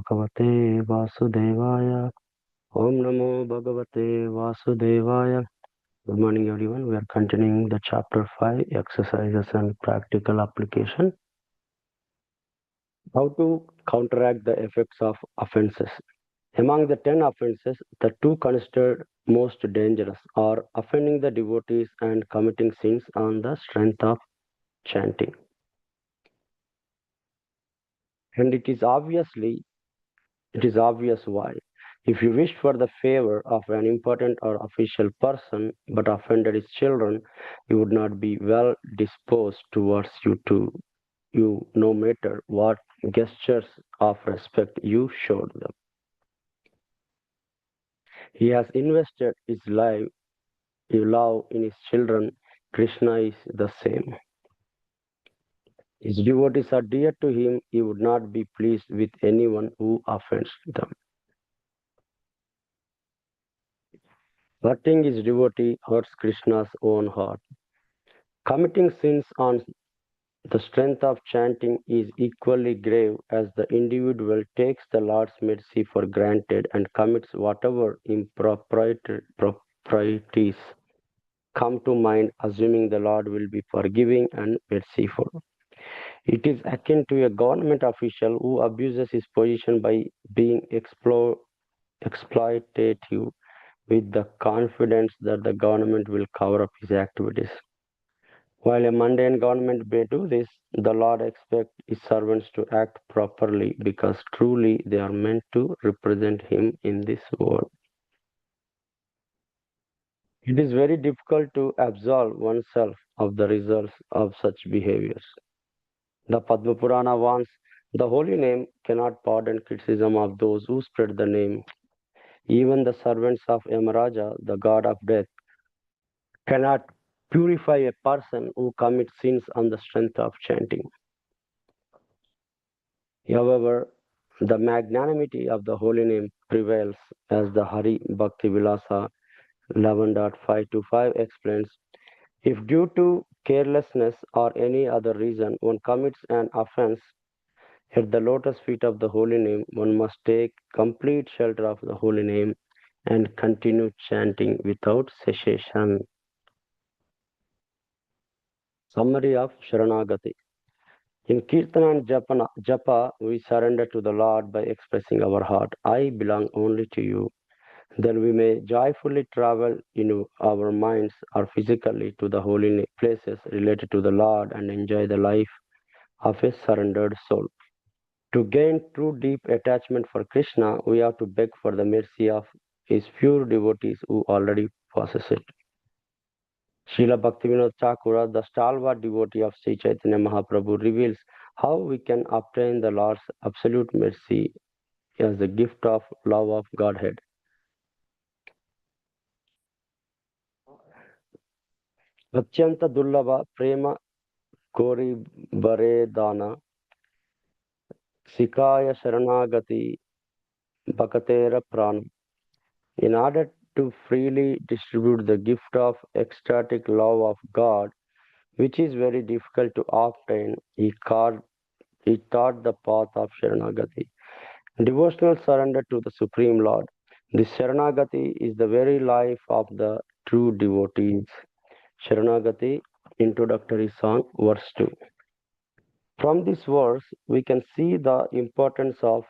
Bhagavate Vasudevaya. Om Namo Bhagavate Vasudevaya. Good morning, everyone. We are continuing the chapter 5 exercises and practical application. How to counteract the effects of offenses. Among the 10 offenses, the two considered most dangerous are offending the devotees and committing sins on the strength of chanting. And it is obvious why. If you wished for the favor of an important or official person but offended his children, you would not be well disposed towards you no matter what gestures of respect you showed them. He has invested his life, his love in his children. Krishna is the same. His devotees are dear to him. He would not be pleased with anyone who offends them. Hurting his devotee hurts Krishna's own heart. Committing sins on the strength of chanting is equally grave, as the individual takes the Lord's mercy for granted and commits whatever improprieties come to mind, assuming the Lord will be forgiving and merciful. It is akin to a government official who abuses his position by being exploitative with the confidence that the government will cover up his activities. While a mundane government may do this, the Lord expects his servants to act properly because truly they are meant to represent him in this world. It is very difficult to absolve oneself of the results of such behaviors. The Padma Purana warns the holy name cannot pardon criticism of those who spread the name. Even the servants of Yamaraja, the god of death, cannot purify a person who commits sins on the strength of chanting. However, the magnanimity of the holy name prevails, as the Hari Bhakti Vilasa 11.525 explains. If due to carelessness or any other reason one commits an offense, at the lotus feet of the holy name, one must take complete shelter of the holy name and continue chanting without cessation. Summary of Sharanagati. In Kirtana and Japa, we surrender to the Lord by expressing our heart, I belong only to you. Then we may joyfully travel in our minds or physically to the holy places related to the Lord and enjoy the life of a surrendered soul. To gain true deep attachment for Krishna, we have to beg for the mercy of his pure devotees who already possess it. Srila Bhaktivinoda Thakura, the stalwart devotee of Sri Chaitanya Mahaprabhu, reveals how we can obtain the Lord's absolute mercy as the gift of love of Godhead. Atyanta Dullabha Prema Kori Bare Dana Sikaya Sharanagati Bhakatera Pranam. In order to freely distribute the gift of ecstatic love of God, which is very difficult to obtain, he taught the path of Sharanagati, devotional surrender to the Supreme Lord. This Sharanagati is the very life of the true devotees. Sharanagati, introductory song, verse 2. From this verse, we can see the importance of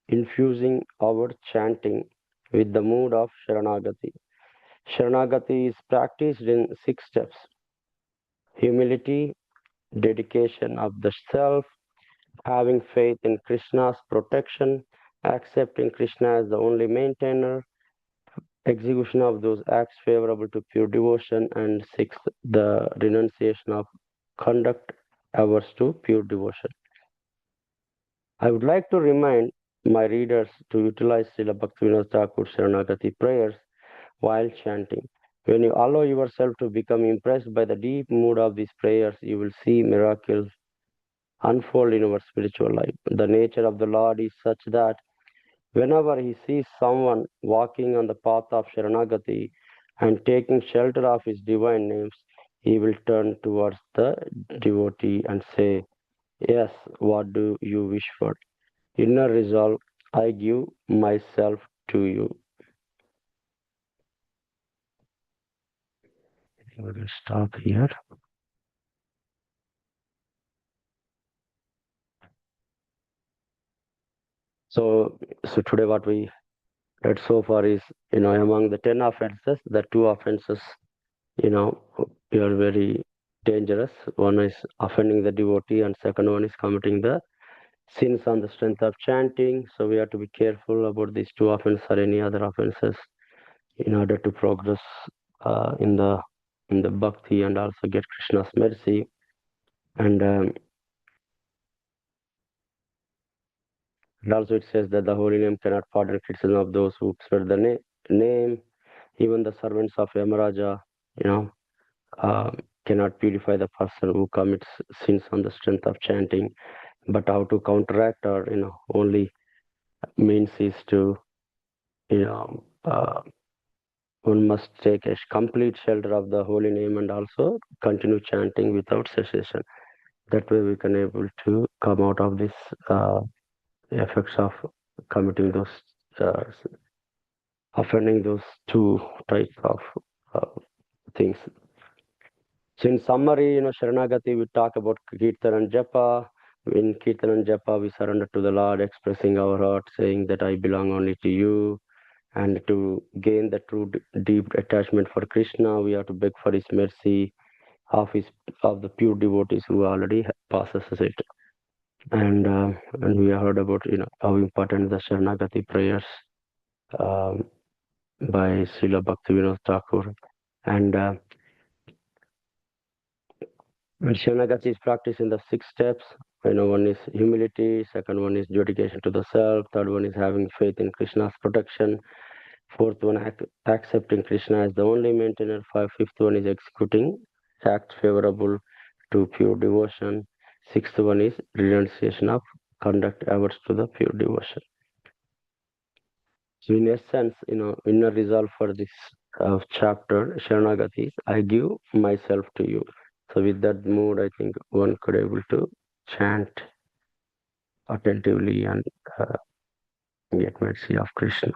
infusing our chanting with the mood of Sharanagati. Sharanagati is practiced in 6 steps: humility, dedication of the self, having faith in Krishna's protection, accepting Krishna as the only maintainer, execution of those acts favorable to pure devotion, and 6th, the renunciation of conduct averse to pure devotion. I would like to remind my readers to utilize Srila Bhaktivinoda Thakur Sharanagati prayers while chanting. When you allow yourself to become impressed by the deep mood of these prayers, you will see miracles unfold in our spiritual life. The nature of the Lord is such that whenever he sees someone walking on the path of Sharanagati and taking shelter of his divine names, he will turn towards the devotee and say, Yes, what do you wish for? Inner resolve, I give myself to you. We will stop here. So, so today what we read so far is, among the 10 offenses, the two offenses, you know, are very dangerous. One is offending the devotee, and second one is committing the sins on the strength of chanting. So we have to be careful about these two offenses or any other offenses in order to progress in the bhakti and also get Krishna's mercy. And also it says that the holy name cannot pardon criticism of those who spread the name. Even the servants of Yamaraja, you know, uh, cannot purify the person who commits sins on the strength of chanting. But how to counteract, or only means is to, one must take a complete shelter of the holy name and also continue chanting without cessation. That way we can able to come out of this effects of committing those uh, offending those two types of uh, things. So in summary, Sharanagati, we talk about Kirtan and Japa. In Kirtan and Japa, we surrender to the Lord, expressing our heart, saying that I belong only to you. And to gain the true deep attachment for Krishna, we have to beg for His mercy of of the pure devotees who already possesses it. And we have heard about how important the Sharanagati prayers um, by Srila Bhaktivinoda Thakur. And Sharanagati is practiced in the six steps. One is humility, second one is dedication to the self, third one is having faith in Krishna's protection, fourth one accepting Krishna as the only maintainer, fifth one is executing acts favorable to pure devotion, sixth one is renunciation of conduct averse to the pure devotion. So in essence, inner resolve for this chapter, Sharanagati, is I give myself to you. So with that mood, I think one could able to chant attentively and get mercy of Krishna.